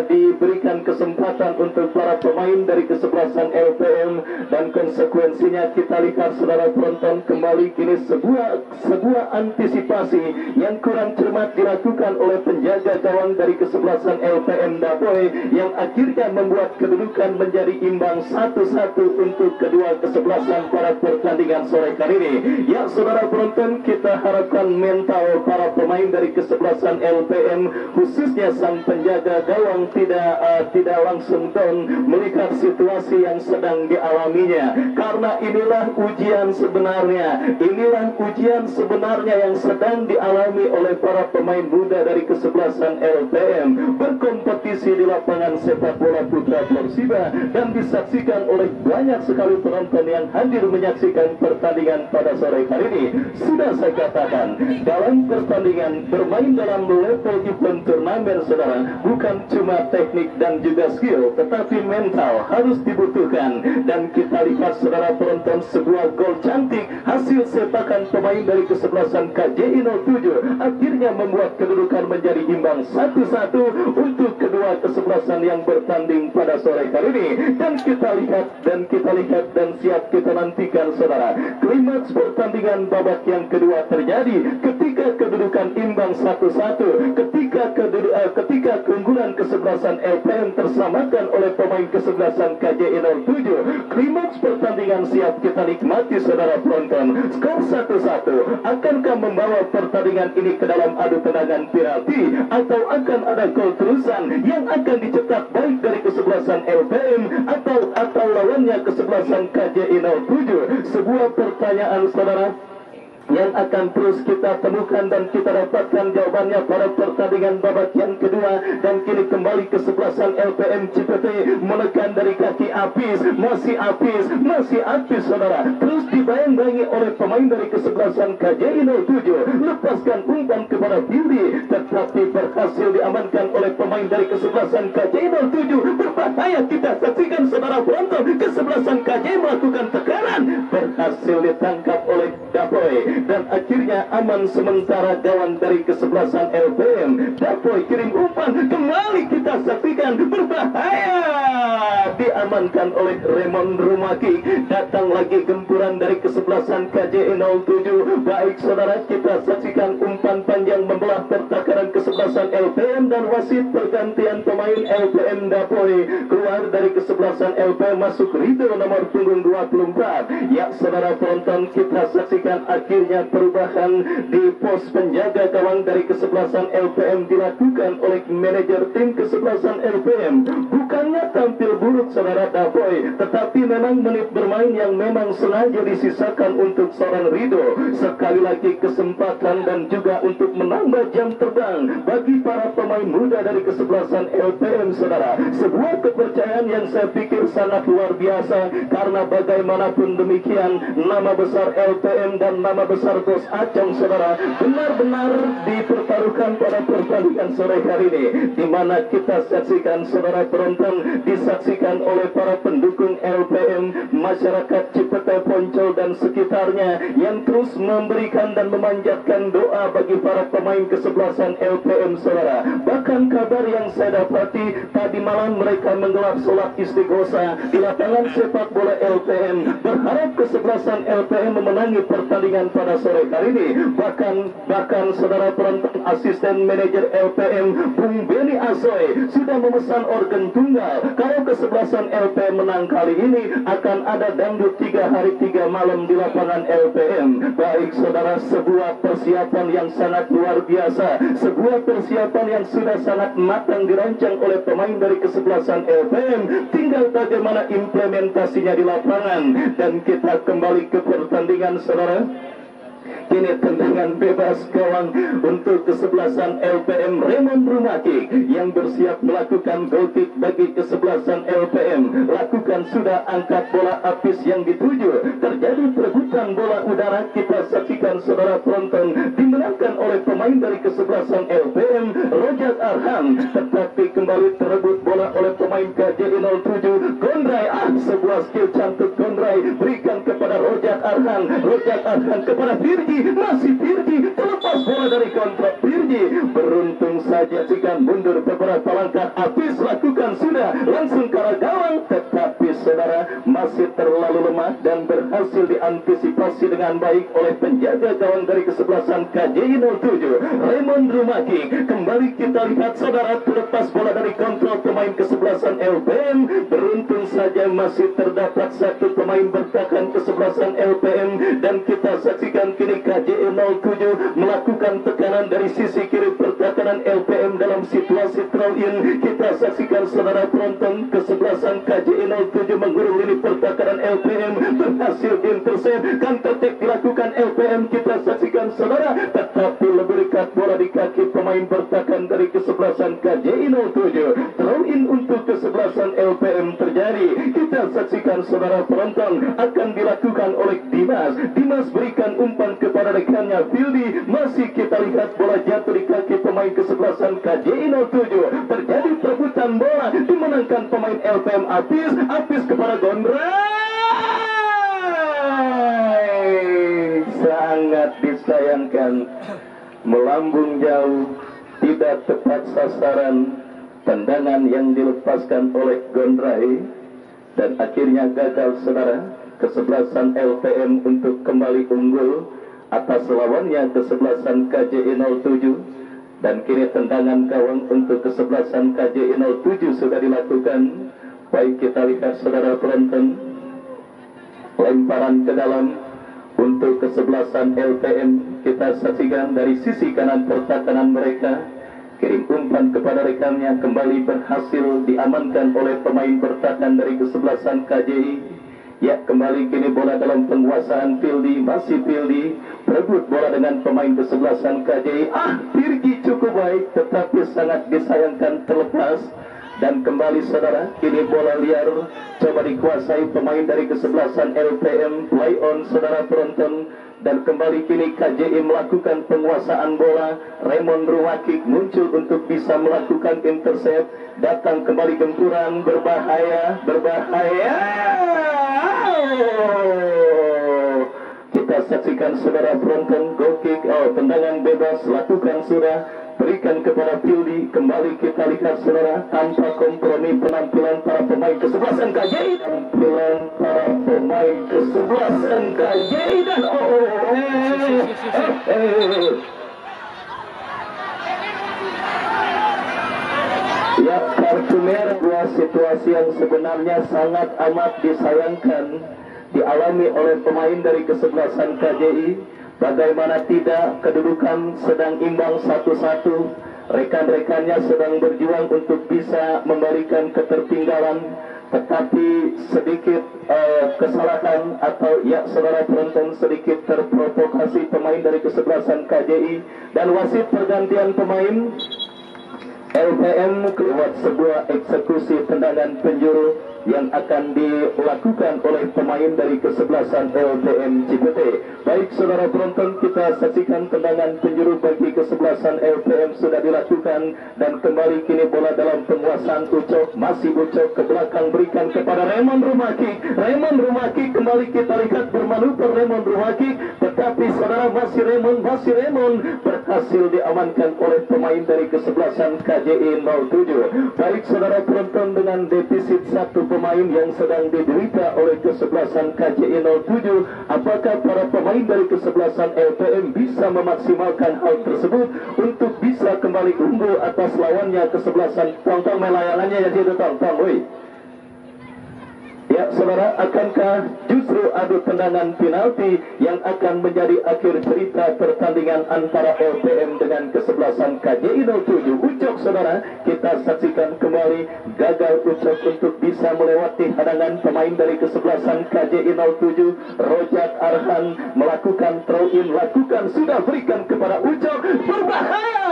diberikan kesempatan untuk para pemain dari kesebelasan LPM. Dan konsekuensinya kita lihat, saudara penonton, kembali kini sebuah antisipasi yang kurang cermat dilakukan oleh penjaga gawang dari kesebelasan LPM Dapoy yang akhirnya membuat kedudukan menjadi imbang 1-1 untuk kedua kesebelasan pada pertandingan sore kali ini. Ya, saudara penonton, kita harapkan mental para pemain dari kesebelasan LPM, khususnya sang penjaga gawang, tidak langsung down melihat situasi yang sedang dialaminya, karena inilah ujian sebenarnya yang sedang dialami oleh para pemain muda dari kesebelasan LPM, berkompetisi di lapangan sepak bola putra Persiba dan disaksikan oleh banyak sekali penonton yang hadir menyaksikan pertandingan pada sore hari ini. Sudah saya katakan, dalam pertandingan bermain dalam level event turnamen, saudara, bukan cuma teknik dan juga skill, tetapi mental harus dibutuhkan. Dan kita lihat, saudara penonton, sebuah gol cantik hasil sepakan pemain dari kesebelasan KJI 07 akhirnya membuat kedudukan menjadi imbang 1-1 untuk kedua kesebelasan yang bertanding pada sore kali ini. Dan kita lihat dan siap kita nantikan, saudara, klimaks pertandingan babak yang kedua terjadi ketika kedudukan imbang 1-1, ketika keunggulan kesebelasan LPM tersamakan oleh pemain kesebelasan KJI 07. Klimaks pertandingan siap kita nikmati, saudara penonton. Skor 1-1. Akankah membawa pertandingan ini ke dalam adu tendangan penalti, atau akan ada gol terusan yang akan dicetak baik dari kesebelasan LPM atau lawannya kesebelasan KJI 07? Sebuah pertanyaan, saudara, yang akan terus kita temukan dan kita dapatkan jawabannya pada pertandingan babak yang kedua. Dan kini kembali kesebelasan LPM Cipete menekan dari kaki Apis, masih Apis, saudara, terus dibayang-bayangi oleh pemain dari kesebelasan KJI 07, lepaskan umpan kepada Billy, tetapi berhasil diamankan oleh pemain dari kesebelasan KJI 07. Berbahaya, kita saksikan, saudara penonton, kesebelasan KJI melakukan tekanan, berhasil ditangkap oleh Dapoy, dan akhirnya aman sementara gawang dari kesebelasan LPM. Dapoy kirim umpan, kembali kita saksikan, berbahaya. diamankan oleh Raymond Rumaki. Datang lagi gempuran dari kesebelasan KJI 07. Baik saudara, kita saksikan umpan panjang membelah pertakaran kesebelasan LPM dan wasit pergantian pemain LPM Dapoi. Keluar dari kesebelasan LPM masuk Rido nomor punggung 24. Ya saudara penonton, kita saksikan akhirnya perubahan di pos penjaga gawang dari kesebelasan LPM dilakukan oleh manajer tim kesebelasan LPM. Bukannya tampil buruk saudara Dapoi, tetapi memang menit bermain yang memang sengaja disisakan untuk seorang Rido. Sekali lagi kesempatan dan juga untuk menambah jam terbang bagi para pemain muda dari kesebelasan LPM saudara. Sebuah kepercayaan yang saya pikir sangat luar biasa, karena bagaimanapun demikian nama besar LPM dan nama besar Bos Acong saudara benar-benar dipertaruhkan pada pertandingan sore hari ini, di mana kita saksikan saudara penonton, disaksikan oleh para pendukung LPM, masyarakat Cipete Poncol dan sekitarnya yang terus memberikan dan memanjatkan doa bagi para pemain kesebelasan LPM saudara. Bahkan kabar yang saya dapati tadi malam mereka menggelar sholat istighosa di lapangan sepak bola LPM, berharap kesebelasan LPM memenangi pertandingan pada sore hari ini. Bahkan saudara penonton, asisten manajer LPM Bung Beni Asoy sudah memesan organ tunggal. Kalau kesebelasan LPM menang kali ini akan ada dangdut 3 hari 3 malam di lapangan LPM. Baik saudara, sebuah persiapan yang sangat luar biasa, sebuah persiapan yang sudah sangat matang dirancang oleh pemain dari kesebelasan LPM. Tinggal bagaimana implementasinya di lapangan. Dan kita kembali ke pertandingan saudara. Kini tendangan bebas gawang untuk kesebelasan LPM Raymond Rumaki yang bersiap melakukan goal kick bagi kesebelasan LPM. Lakukan sudah, angkat bola apis yang dituju. Terjadi perebutan bola udara, kita saksikan saudara penonton, dimenangkan oleh pemain dari kesebelasan LPM Rojak Arhan. Tetapi kembali terebut bola oleh pemain KJI 07 Gondrai. Sebuah skill cantik Gondrai berikan kepada Rojak Arhan. Rojak Arhan kepada Virgi. Masih Virgi, terlepas bola dari kontrol Virgi. Beruntung saja jika mundur beberapa langkah. Apis lakukan sudah langsung ke arah gawang, tetapi saudara masih terlalu lemah dan berhasil diantisipasi dengan baik oleh penjaga gawang dari kesebelasan KJI 07 Raymond Rumaki. Kembali kita lihat saudara, terlepas bola dari kontrol pemain kesebelasan LPM. Beruntung saja masih terdapat satu pemain bertahan kesebelasan LPM, dan kita saksikan kini KJI 07 melakukan tekanan dari sisi kiri pertahanan LPM dalam situasi throw in. Kita saksikan saudara penonton, kesebelasan KJI 07 menggurung lini pertahanan LPM, berhasil diintercept. Counter attack dilakukan LPM, kita saksikan saudara, tetapi lebih dekat bola di kaki pemain bertahan dari kesebelasan KJI 07. Throw in untuk kesebelasan LPM terjadi. Kita saksikan saudara penonton, akan dilakukan oleh Dimas. Dimas berikan umpan kepada rekannya Vildi. Masih kita lihat bola jatuh di kaki pemain kesebelasan KJI 07. Terjadi perebutan bola, dimenangkan pemain LPM Apis. Apis kepada Gondrai. Sangat disayangkan, melambung jauh, tidak tepat sasaran. Tendangan yang dilepaskan oleh Gondrai dan akhirnya gagal saudara. Kesebelasan LPM untuk kembali unggul atas lawannya kesebelasan KJI 07. Dan kini tendangan gawang untuk kesebelasan KJI 07 sudah dilakukan. Baik kita lihat saudara penonton, lemparan ke dalam untuk kesebelasan LPM. Kita saksikan dari sisi kanan pertahanan mereka, kirim umpan kepada rekannya, kembali berhasil diamankan oleh pemain bertahan dari kesebelasan KJI. Ya, kembali kini bola dalam penguasaan Vildi. Masih Vildi berebut bola dengan pemain kesebelasan KJI. Virgi cukup baik, tetapi sangat disayangkan terlepas. Dan kembali saudara, kini bola liar coba dikuasai pemain dari kesebelasan LPM. Play on saudara penonton. Dan kembali kini KJI melakukan penguasaan bola. Raymond Rumaki muncul untuk bisa melakukan intercept. Datang kembali gempuran, berbahaya. Kita saksikan saudara penonton, goal kick, tendangan bebas lakukan sudah. berikan kepada Pildi. Kembali kita lihat saudara, tanpa kompromi penampilan para pemain kesebelasan KJI. Penampilan para pemain kesebelasan KJI dan ya, kartu merah. Dua situasi yang sebenarnya sangat amat disayangkan dialami oleh pemain dari kesebelasan KJI. Bagaimana tidak, kedudukan sedang imbang 1-1. Rekan-rekannya sedang berjuang untuk bisa memberikan ketertinggalan, tetapi sedikit kesalahan atau ya saudara penonton, sedikit terprovokasi pemain dari kesebelasan KJI dan wasit pergantian pemain. LPM keluar sebuah eksekusi tendangan penjuru yang akan dilakukan oleh pemain dari kesebelasan LPM Cipete. Baik saudara penonton, kita saksikan tendangan penjuru bagi kesebelasan LPM sudah dilakukan dan kembali kini bola dalam penguasaan Ucok. Masih Ucok ke belakang, berikan kepada Raymond Rumaki. Raymond Rumaki kembali kita lihat bermanuver Raymond Rumaki, tetapi saudara masih Raymond berhasil diamankan oleh pemain dari kesebelasan KJI 07. Baik saudara penonton, dengan defisit satu pemain yang sedang diderita oleh kesebelasan KJI 07, apakah para pemain dari kesebelasan LPM bisa memaksimalkan hal tersebut untuk bisa kembali unggul atas lawannya kesebelasan? Tong-tong melayangannya ya jadi tong-tong, woi. Ya saudara, akankah justru adu tendangan penalti yang akan menjadi akhir cerita pertandingan antara LPM dengan kesebelasan KJI 07? Ucok saudara, kita saksikan kembali, gagal Ucok untuk bisa melewati hadangan pemain dari kesebelasan KJI 07. Rojak Arhan melakukan throw in, lakukan, sudah berikan kepada Ucok, berbahaya.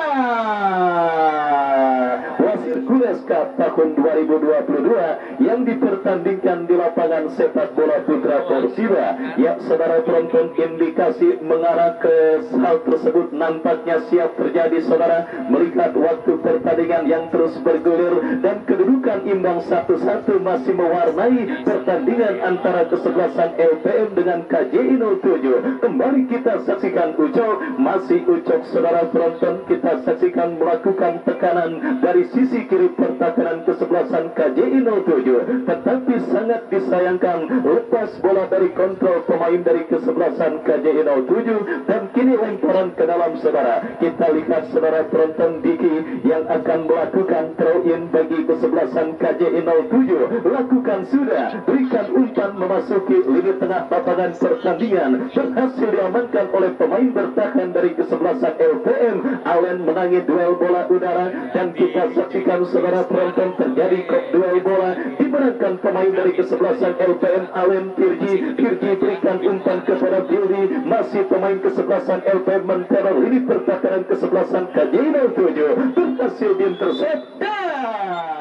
Wasit Gules Cup tahun 2022 yang dipertandingkan di lapangan sepak bola Putra Persiba. Ya saudara penonton, indikasi mengarah ke hal tersebut nampaknya siap terjadi saudara, melihat waktu pertandingan yang terus bergulir dan kedudukan imbang 1-1 masih mewarnai pertandingan antara kesebelasan LPM dengan KJI 07. Kembali kita saksikan Ucok, masih Ucok saudara penonton, kita saksikan melakukan tekanan dari sisi kiri pertahanan kesebelasan KJI 07, tetapi sangat disayangkan lepas bola dari kontrol pemain dari kesebelasan KJI 07 dan kini lemparan ke dalam saudara. Kita lihat saudara penonton, Diki yang akan melakukan throw in bagi kesebelasan KJI 07, lakukan sudah, berikan umpan memasuki lini tengah lapangan pertandingan, berhasil diamankan oleh pemain bertahan dari kesebelasan LPM. Allen menangi duel bola udara dan kita saksikan saudara penonton, terjadi kok duel bola, dimenangkan pemain dari kesebelasan LPM Allen. Firji berikan umpan kepada Billy, masih pemain kesebelasan LPM menteror lini pertahanan kesebelasan KJI 07, berhasil diintercept dan